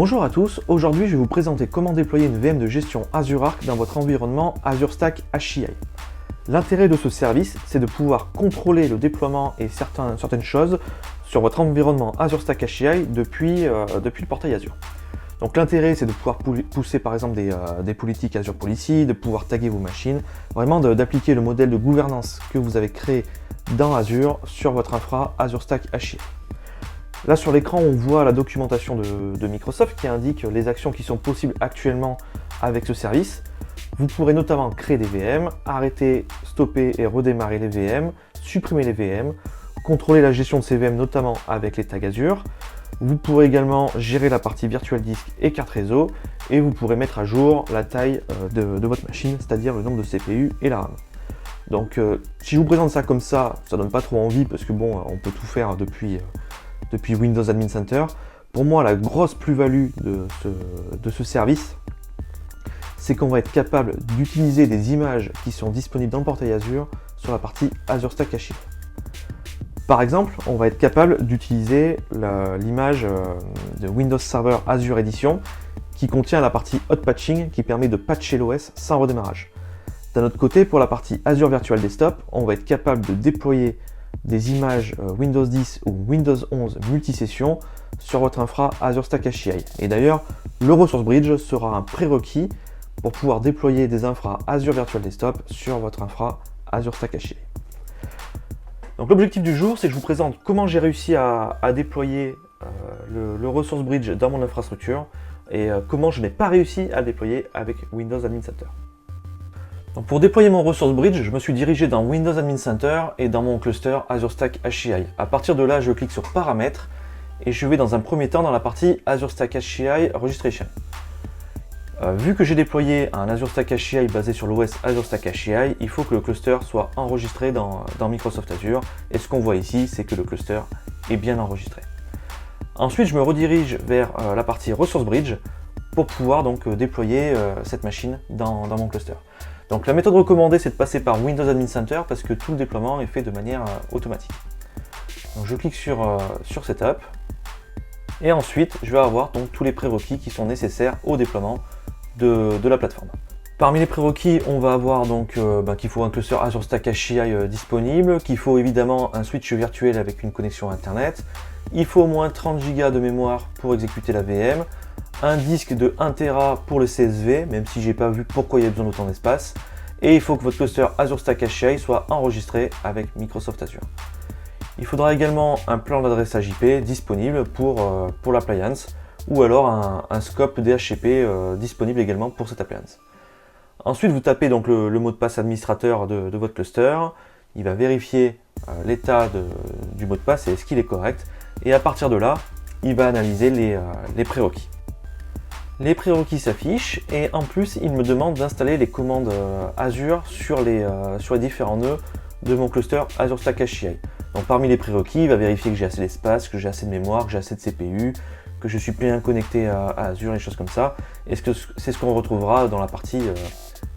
Bonjour à tous, aujourd'hui je vais vous présenter comment déployer une VM de gestion Azure Arc dans votre environnement Azure Stack HCI. L'intérêt de ce service, c'est de pouvoir contrôler le déploiement et certaines choses sur votre environnement Azure Stack HCI depuis le portail Azure. Donc l'intérêt, c'est de pouvoir pousser par exemple des politiques Azure Policy, de pouvoir taguer vos machines, vraiment d'appliquer le modèle de gouvernance que vous avez créé dans Azure sur votre infra Azure Stack HCI. Là sur l'écran, on voit la documentation de Microsoft qui indique les actions qui sont possibles actuellement avec ce service. Vous pourrez notamment créer des VM, arrêter, stopper et redémarrer les VM, supprimer les VM, contrôler la gestion de ces VM notamment avec les tags Azure. Vous pourrez également gérer la partie virtual disk et carte réseau et vous pourrez mettre à jour la taille de votre machine, c'est-à-dire le nombre de CPU et la RAM. Donc si je vous présente ça comme ça donne pas trop envie parce que bon, on peut tout faire depuis Windows Admin Center. Pour moi, la grosse plus-value de ce service, c'est qu'on va être capable d'utiliser des images qui sont disponibles dans le portail Azure sur la partie Azure Stack HCI. Par exemple, on va être capable d'utiliser l'image de Windows Server Azure Edition qui contient la partie Hot Patching qui permet de patcher l'OS sans redémarrage. D'un autre côté, pour la partie Azure Virtual Desktop, on va être capable de déployer des images Windows 10 ou Windows 11 multisession sur votre infra Azure Stack HCI. Et d'ailleurs, le Resource Bridge sera un prérequis pour pouvoir déployer des infras Azure Virtual Desktop sur votre infra Azure Stack HCI. Donc l'objectif du jour, c'est que je vous présente comment j'ai réussi à déployer le Resource Bridge dans mon infrastructure et comment je n'ai pas réussi à le déployer avec Windows Admin Center. Donc pour déployer mon Resource Bridge, je me suis dirigé dans Windows Admin Center et dans mon cluster Azure Stack HCI. À partir de là, je clique sur Paramètres et je vais dans un premier temps dans la partie Azure Stack HCI Registration. Vu que j'ai déployé un Azure Stack HCI basé sur l'OS Azure Stack HCI, il faut que le cluster soit enregistré dans Microsoft Azure. Et ce qu'on voit ici, c'est que le cluster est bien enregistré. Ensuite, je me redirige vers la partie Resource Bridge pour pouvoir donc déployer cette machine dans mon cluster. Donc la méthode recommandée, c'est de passer par Windows Admin Center parce que tout le déploiement est fait de manière automatique. Donc je clique sur Setup et ensuite je vais avoir donc tous les prérequis qui sont nécessaires au déploiement de la plateforme. Parmi les prérequis, on va avoir donc qu'il faut un cluster Azure Stack HCI disponible, qu'il faut évidemment un switch virtuel avec une connexion Internet, il faut au moins 30 Go de mémoire pour exécuter la VM, un disque de 1 Tera pour le CSV, même si j'ai pas vu pourquoi il y a besoin d'autant d'espace, et il faut que votre cluster Azure Stack HCI soit enregistré avec Microsoft Azure. Il faudra également un plan d'adressage IP disponible pour l'appliance, ou alors un scope DHCP disponible également pour cette appliance. Ensuite, vous tapez donc le mot de passe administrateur de votre cluster, il va vérifier l'état du mot de passe et est-ce qu'il est correct, et à partir de là, il va analyser les prérequis. Les prérequis s'affichent et en plus il me demande d'installer les commandes Azure sur les différents nœuds de mon cluster Azure Stack HCI. Donc parmi les prérequis, il va vérifier que j'ai assez d'espace, que j'ai assez de mémoire, que j'ai assez de CPU, que je suis bien connecté à Azure et choses comme ça. Et c'est ce qu'on retrouvera dans la partie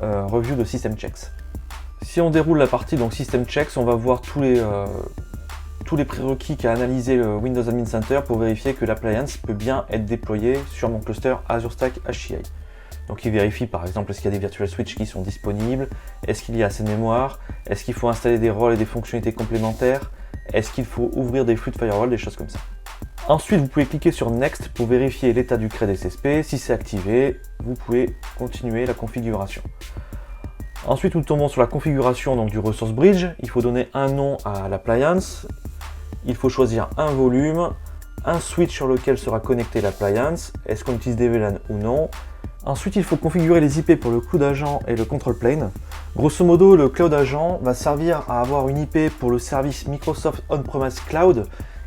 review de System Checks. Si on déroule la partie donc System Checks, on va voir tous les prérequis qu'a analysé le Windows Admin Center pour vérifier que l'appliance peut bien être déployée sur mon cluster Azure Stack HCI. Donc il vérifie par exemple est-ce qu'il y a des virtual switch qui sont disponibles, est-ce qu'il y a assez de mémoire, est-ce qu'il faut installer des rôles et des fonctionnalités complémentaires, est-ce qu'il faut ouvrir des flux de firewall, des choses comme ça. Ensuite vous pouvez cliquer sur Next pour vérifier l'état du CRED SSP, si c'est activé, vous pouvez continuer la configuration. Ensuite nous tombons sur la configuration donc, du Resource Bridge, il faut donner un nom à l'appliance. Il faut choisir un volume, un switch sur lequel sera connecté l'appliance, est-ce qu'on utilise des VLAN ou non. Ensuite, il faut configurer les IP pour le Cloud Agent et le Control Plane. Grosso modo, le Cloud Agent va servir à avoir une IP pour le service Microsoft On-Premise Cloud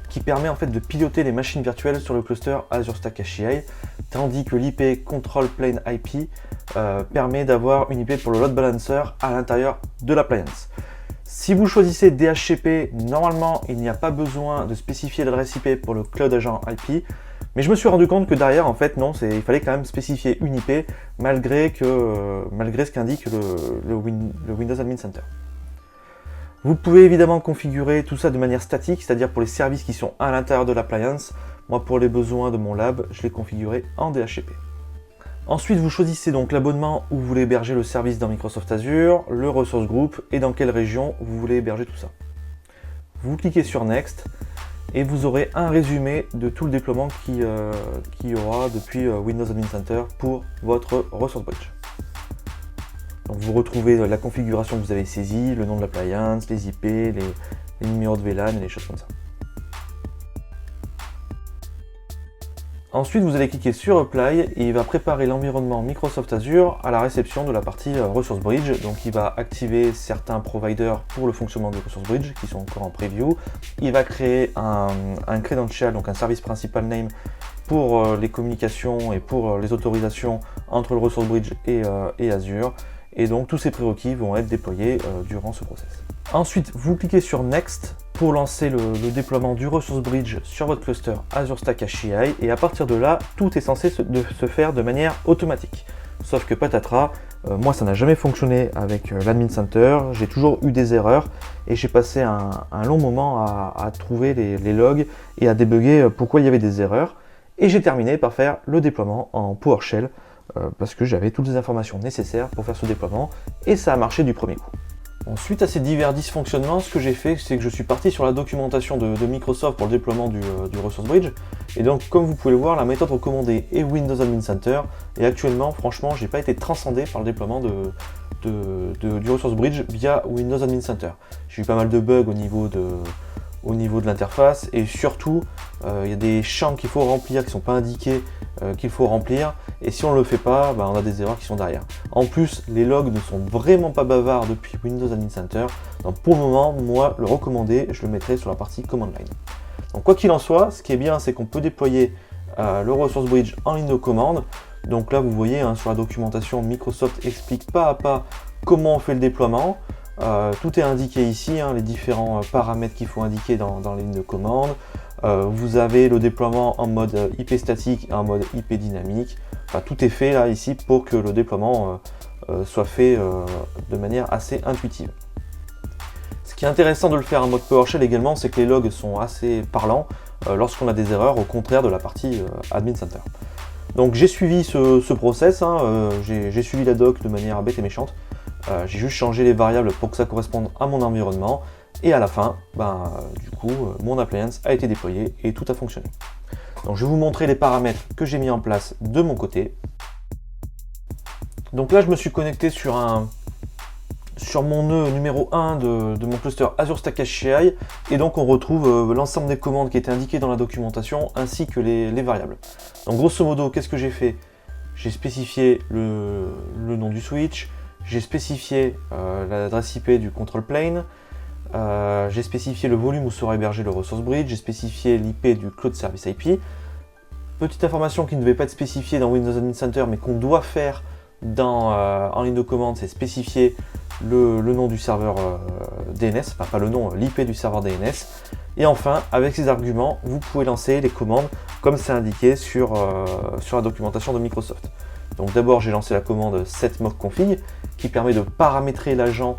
qui permet en fait de piloter les machines virtuelles sur le cluster Azure Stack HCI, tandis que l'IP Control Plane IP permet d'avoir une IP pour le Load Balancer à l'intérieur de l'appliance. Si vous choisissez DHCP, normalement il n'y a pas besoin de spécifier l'adresse IP pour le Cloud Agent IP, mais je me suis rendu compte que derrière en fait non, il fallait quand même spécifier une IP malgré ce qu'indique le Windows Admin Center. Vous pouvez évidemment configurer tout ça de manière statique, c'est-à-dire pour les services qui sont à l'intérieur de l'appliance. Moi, pour les besoins de mon lab, je l'ai configuré en DHCP. Ensuite, vous choisissez donc l'abonnement où vous voulez héberger le service dans Microsoft Azure, le resource group et dans quelle région vous voulez héberger tout ça. Vous cliquez sur Next et vous aurez un résumé de tout le déploiement qu'il y aura depuis Windows Admin Center pour votre Resource Bridge. Donc vous retrouvez la configuration que vous avez saisie, le nom de l'appliance, les IP, les numéros de VLAN et les choses comme ça. Ensuite, vous allez cliquer sur Apply et il va préparer l'environnement Microsoft Azure à la réception de la partie Resource Bridge. Donc il va activer certains providers pour le fonctionnement de Resource Bridge qui sont encore en preview. Il va créer un credential, donc un service principal name pour les communications et pour les autorisations entre le Resource Bridge et Azure. Et donc tous ces prérequis vont être déployés durant ce process. Ensuite, vous cliquez sur Next pour lancer le déploiement du Resource Bridge sur votre cluster Azure Stack HCI et à partir de là, tout est censé se faire de manière automatique. Sauf que patatras, moi ça n'a jamais fonctionné avec l'Admin Center, j'ai toujours eu des erreurs et j'ai passé un long moment à trouver les logs et à débugger pourquoi il y avait des erreurs. Et j'ai terminé par faire le déploiement en PowerShell parce que j'avais toutes les informations nécessaires pour faire ce déploiement et ça a marché du premier coup. Bon, suite à ces divers dysfonctionnements, ce que j'ai fait, c'est que je suis parti sur la documentation de Microsoft pour le déploiement du Resource Bridge. Et donc, comme vous pouvez le voir, la méthode recommandée est Windows Admin Center. Et actuellement, franchement, j'ai pas été transcendé par le déploiement du Resource Bridge via Windows Admin Center. J'ai eu pas mal de bugs au niveau de l'interface et surtout, il y a des champs qu'il faut remplir qui ne sont pas indiqués qu'il faut remplir. Et si on ne le fait pas, on a des erreurs qui sont derrière. En plus, les logs ne sont vraiment pas bavards depuis Windows Admin Center. Donc pour le moment, moi, le recommandé, je le mettrai sur la partie Command Line. Donc quoi qu'il en soit, ce qui est bien, c'est qu'on peut déployer le Resource Bridge en ligne de commande. Donc là, vous voyez, sur la documentation, Microsoft explique pas à pas comment on fait le déploiement. Tout est indiqué ici, les différents paramètres qu'il faut indiquer dans la ligne de commande. Vous avez le déploiement en mode IP statique et en mode IP dynamique. Enfin, tout est fait là ici pour que le déploiement soit fait de manière assez intuitive. Ce qui est intéressant de le faire en mode PowerShell également, c'est que les logs sont assez parlants lorsqu'on a des erreurs, au contraire de la partie Admin Center. Donc j'ai suivi ce process, j'ai suivi la doc de manière bête et méchante. J'ai juste changé les variables pour que ça corresponde à mon environnement. Et à la fin, du coup, mon appliance a été déployé et tout a fonctionné. Donc je vais vous montrer les paramètres que j'ai mis en place de mon côté. Donc là, je me suis connecté sur mon nœud numéro 1 de mon cluster Azure Stack HCI. Et donc on retrouve l'ensemble des commandes qui étaient indiquées dans la documentation ainsi que les variables. Donc grosso modo, qu'est-ce que j'ai fait? J'ai spécifié le nom du switch, j'ai spécifié l'adresse IP du control plane, j'ai spécifié le volume où sera hébergé le Resource Bridge, j'ai spécifié l'IP du Cloud Service IP. Petite information qui ne devait pas être spécifiée dans Windows Admin Center mais qu'on doit faire en ligne de commande, c'est spécifier le nom du serveur DNS, enfin pas le nom, l'IP du serveur DNS. Et enfin, avec ces arguments, vous pouvez lancer les commandes comme c'est indiqué sur la documentation de Microsoft. Donc d'abord, j'ai lancé la commande setMockConfig qui permet de paramétrer l'agent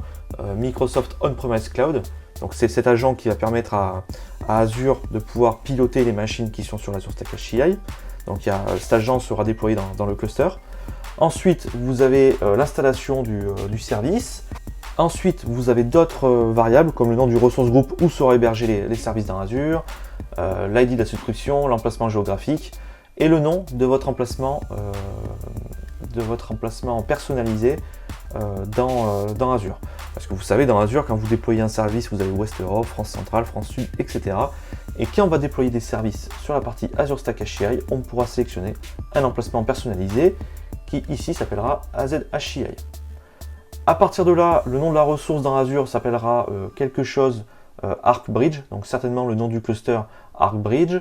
Microsoft On-Premise Cloud. Donc c'est cet agent qui va permettre à Azure de pouvoir piloter les machines qui sont sur l'Azure Stack HCI. Donc cet agent sera déployé dans le cluster. Ensuite, vous avez l'installation du service. Ensuite, vous avez d'autres variables comme le nom du resource group où sera hébergé les services dans Azure, l'ID de la subscription, l'emplacement géographique et le nom de votre emplacement personnalisé dans Azure. Parce que vous savez, dans Azure, quand vous déployez un service, vous avez Ouest Europe, France centrale, France Sud, etc. Et quand on va déployer des services sur la partie Azure Stack HCI, on pourra sélectionner un emplacement personnalisé qui ici s'appellera AZHCI. À partir de là, le nom de la ressource dans Azure s'appellera quelque chose ArcBridge, donc certainement le nom du cluster ArcBridge.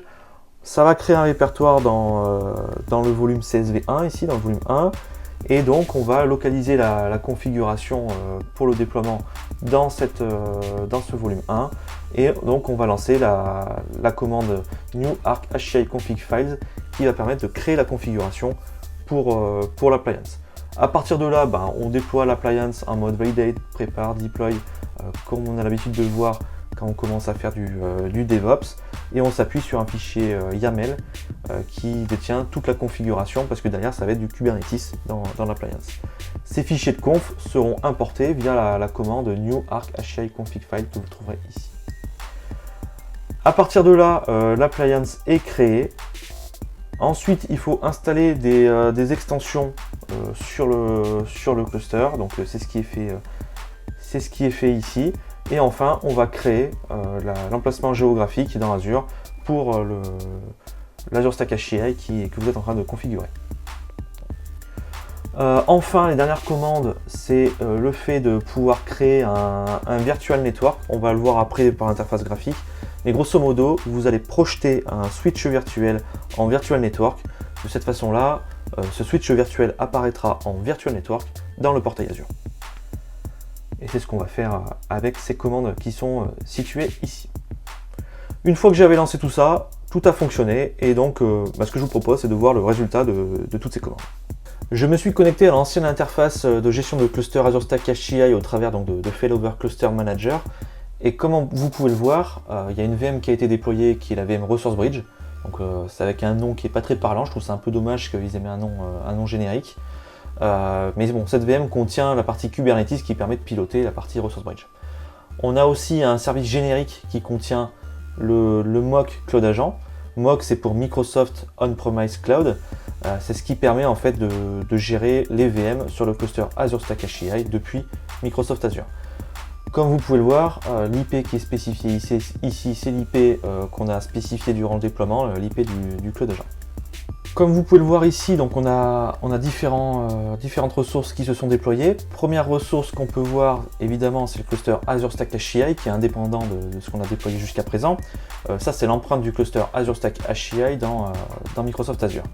Ça va créer un répertoire dans le volume CSV1, ici, dans le volume 1. Et donc, on va localiser la configuration pour le déploiement dans ce volume 1. Et donc, on va lancer la commande new arc HCI config files qui va permettre de créer la configuration pour l'appliance. À partir de là, on déploie l'appliance en mode validate, prepare, deploy, comme on a l'habitude de le voir quand on commence à faire du DevOps, et on s'appuie sur un fichier YAML qui détient toute la configuration, parce que derrière ça va être du Kubernetes dans l'appliance. Ces fichiers de conf seront importés via la commande new arc HCI config file que vous trouverez ici. À partir de là, l'appliance est créée. Ensuite, il faut installer des extensions sur le cluster, donc c'est ce qui est fait ici. Et enfin, on va créer l'emplacement géographique dans Azure pour l'Azure Stack HCI que vous êtes en train de configurer. Enfin, les dernières commandes, c'est le fait de pouvoir créer un virtual network. On va le voir après par l'interface graphique. Mais grosso modo, vous allez projeter un switch virtuel en virtual network. De cette façon-là, ce switch virtuel apparaîtra en virtual network dans le portail Azure. Et c'est ce qu'on va faire avec ces commandes qui sont situées ici. Une fois que j'avais lancé tout ça, tout a fonctionné. Et donc, ce que je vous propose, c'est de voir le résultat de toutes ces commandes. Je me suis connecté à l'ancienne interface de gestion de cluster Azure Stack HCI au travers donc, de Failover Cluster Manager. Et comme vous pouvez le voir, il y a une VM qui a été déployée qui est la VM Resource Bridge. Donc c'est avec un nom qui n'est pas très parlant, je trouve ça un peu dommage qu'ils aient mis un nom générique. Mais bon, cette VM contient la partie Kubernetes qui permet de piloter la partie Resource Bridge. On a aussi un service générique qui contient le MOC Cloud Agent. MOC c'est pour Microsoft On-Premise Cloud. C'est ce qui permet en fait de gérer les VM sur le cluster Azure Stack HCI depuis Microsoft Azure. Comme vous pouvez le voir, l'IP qui est spécifié ici, c'est l'IP qu'on a spécifié durant le déploiement, l'IP du Cloud Agent. Comme vous pouvez le voir ici, donc on a différentes ressources qui se sont déployées. Première ressource qu'on peut voir, évidemment, c'est le cluster Azure Stack HCI qui est indépendant de ce qu'on a déployé jusqu'à présent. Ça, c'est l'empreinte du cluster Azure Stack HCI dans Microsoft Azure.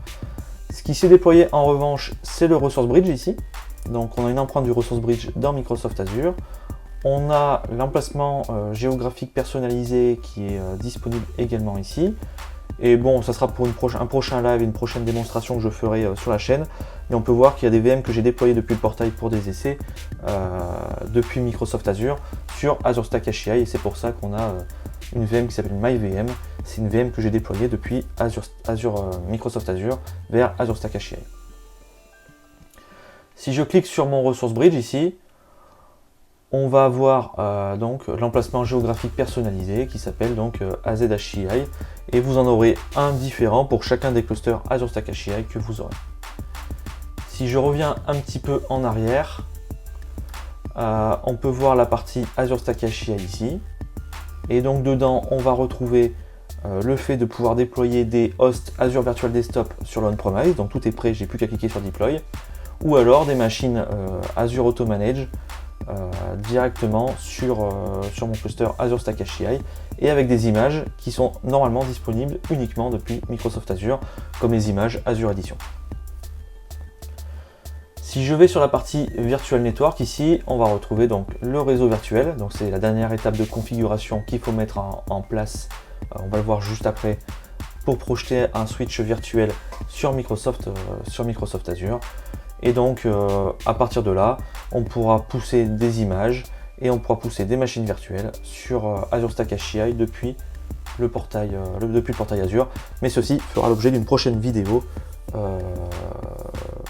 Ce qui s'est déployé en revanche, c'est le Resource Bridge ici. Donc on a une empreinte du Resource Bridge dans Microsoft Azure. On a l'emplacement géographique personnalisé qui est disponible également ici. Et bon, ça sera pour un prochain live, une prochaine démonstration que je ferai sur la chaîne. Mais on peut voir qu'il y a des VM que j'ai déployées depuis le portail pour des essais, depuis Microsoft Azure, sur Azure Stack HCI. Et c'est pour ça qu'on a une VM qui s'appelle MyVM. C'est une VM que j'ai déployée depuis Microsoft Azure vers Azure Stack HCI. Si je clique sur mon Resource Bridge ici, on va avoir donc l'emplacement géographique personnalisé qui s'appelle donc AZHCI et vous en aurez un différent pour chacun des clusters Azure Stack HCI que vous aurez. Si je reviens un petit peu en arrière, on peut voir la partie Azure Stack HCI ici et donc dedans on va retrouver le fait de pouvoir déployer des hosts Azure Virtual Desktop sur l'on-premise, donc tout est prêt, j'ai plus qu'à cliquer sur Deploy, ou alors des machines Azure Auto Manage directement sur mon cluster Azure Stack HCI et avec des images qui sont normalement disponibles uniquement depuis Microsoft Azure comme les images Azure Edition. Si je vais sur la partie Virtual Network ici, on va retrouver donc le réseau virtuel, donc c'est la dernière étape de configuration qu'il faut mettre en place, on va le voir juste après, pour projeter un switch virtuel sur Microsoft Azure. Et donc à partir de là, on pourra pousser des images et on pourra pousser des machines virtuelles sur Azure Stack HCI depuis le portail Azure. Mais ceci fera l'objet d'une prochaine vidéo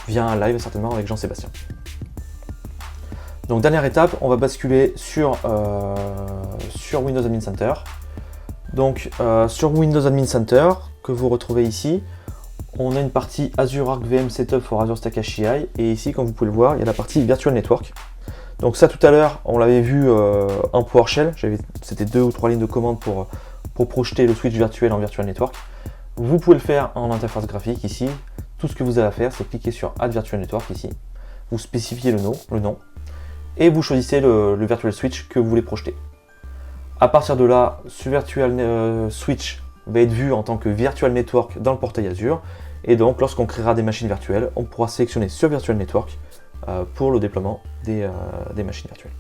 via un live certainement avec Jean-Sébastien. Donc dernière étape, on va basculer sur Windows Admin Center. Donc sur Windows Admin Center que vous retrouvez ici, on a une partie Azure Arc VM Setup for Azure Stack HCI et ici, comme vous pouvez le voir, il y a la partie Virtual Network. Donc ça, tout à l'heure, on l'avait vu en PowerShell. C'était 2 ou 3 lignes de commande pour projeter le switch virtuel en Virtual Network. Vous pouvez le faire en interface graphique ici. Tout ce que vous avez à faire, c'est cliquer sur Add Virtual Network ici. Vous spécifiez le nom et vous choisissez le Virtual Switch que vous voulez projeter. À partir de là, ce Virtual Switch va être vu en tant que Virtual Network dans le portail Azure. Et donc, lorsqu'on créera des machines virtuelles, on pourra sélectionner ce Virtual Network pour le déploiement des machines virtuelles.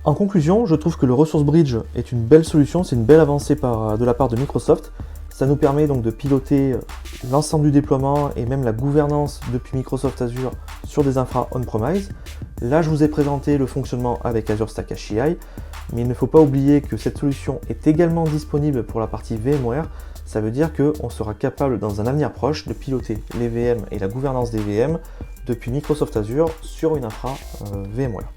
En conclusion, je trouve que le Resource Bridge est une belle solution, c'est une belle avancée de la part de Microsoft. Ça nous permet donc de piloter l'ensemble du déploiement et même la gouvernance depuis Microsoft Azure sur des infras on-premise. Là, je vous ai présenté le fonctionnement avec Azure Stack HCI, mais il ne faut pas oublier que cette solution est également disponible pour la partie VMware. Ça veut dire qu'on sera capable dans un avenir proche de piloter les VM et la gouvernance des VM depuis Microsoft Azure sur une infra VMware.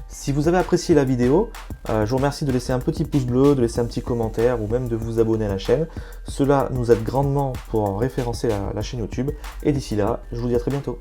Si vous avez apprécié la vidéo, je vous remercie de laisser un petit pouce bleu, de laisser un petit commentaire ou même de vous abonner à la chaîne. Cela nous aide grandement pour référencer la chaîne YouTube. Et d'ici là, je vous dis à très bientôt.